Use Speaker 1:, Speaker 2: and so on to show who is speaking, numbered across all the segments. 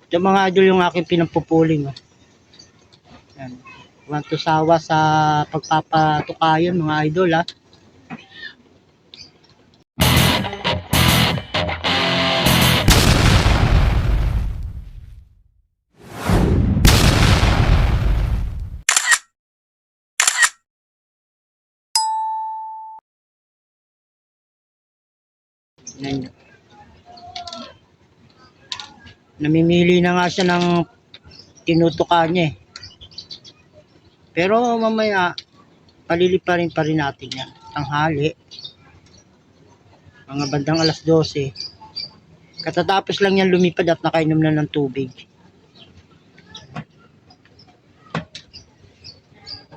Speaker 1: Ito mga idol yung aking pinampupuling. Yan. Huwag to sawa sa pagpapatukayan mga idol ha. Yan. Namimili na nga siya ng tinutukan niya eh. Pero mamaya paliliparin pa rin natin yan. Tanghali. Mga bandang alas 12. Katatapos lang yan lumipad at nakainom na ng tubig.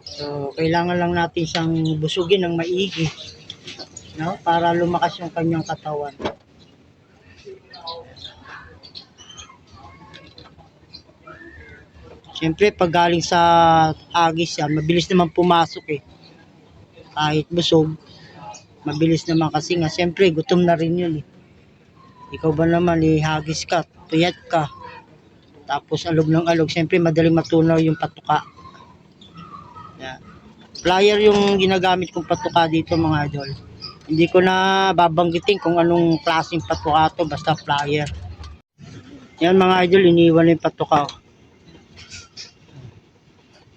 Speaker 1: So, kailangan lang natin siyang busugin ng maigi, no? Para lumakas yung kanyang katawan. Siyempre, pag galing sa agis yan, mabilis naman pumasok eh. Kahit busog, mabilis naman kasi nga, siyempre, gutom na rin yun eh. Ikaw ba naman, hagis ka, tuyat ka, tapos alog ng alog, siyempre, madaling matunaw yung patuka. Yan. Plier yung ginagamit kong patuka dito mga idol. Hindi ko na babanggitin kung anong klaseng patuka to, basta plier. Yan mga idol, iniwan na yung patuka.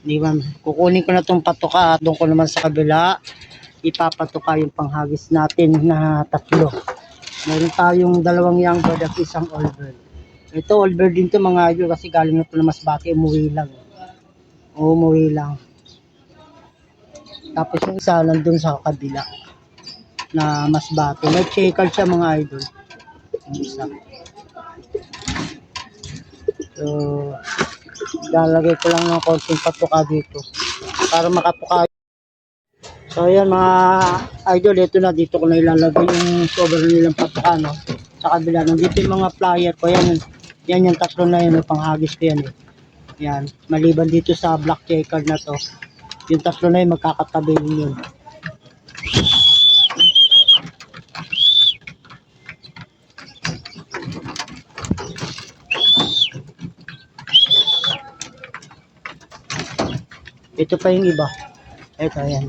Speaker 1: Iniwan. Kukunin ko na tong patuka at doon ko naman sa kabila ipapatuka yung panghagis natin na 3. Meron tayong 2 young bird at 1 old bird. Ito old bird din to mga idol kasi galing na to na Masbate, umuwi lang. Umuwi lang. Tapos yung isa nandun sa kabila na Masbate. May checker siya mga idol. Yung isa. So, lalagay ko lang ng konting patuka dito para makatuka. So, ayan mga idol. Ito na. Dito ko na ilalagay yung cover nilang patuka, no? Sa kabila. Nandito yung mga plier ko. Yan, yan yung 3 na yun. Panghagis ko yan eh. Yan. Maliban dito sa black checker na to. Yung 3 na yun, magkakatabi yun. Ito pa yung iba. Ito, ayan.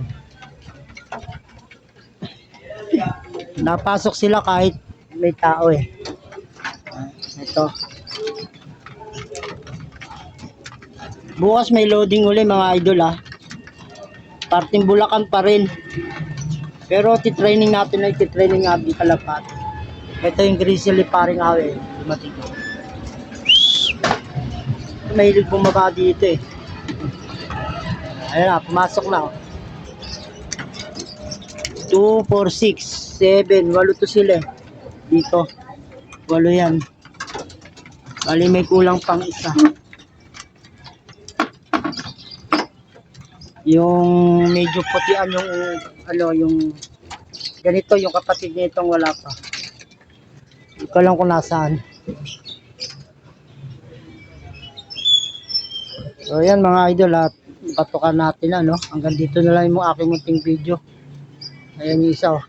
Speaker 1: Napasok sila kahit may tao eh. Ito. Bukas may loading uli mga idol ha. Parting Bulacan pa rin. Pero titraining natin na ititraining natin Kalapat. Ito yung grizzly paring awe. Dumating. Mahilig bumaba dito eh. Ayan na, pumasok na. 2, 4, 6, 7, 8 to sila eh. Dito. 8 yan. Bali may kulang pang isa. Yung medyo putian yung ano yung ganito yung kapatid nitong wala pa. Hindi ko lang kung nasaan. So yan mga idol at patukan natin ano. Hanggang dito na lang yung aking munting video. Ayan yung isa oh.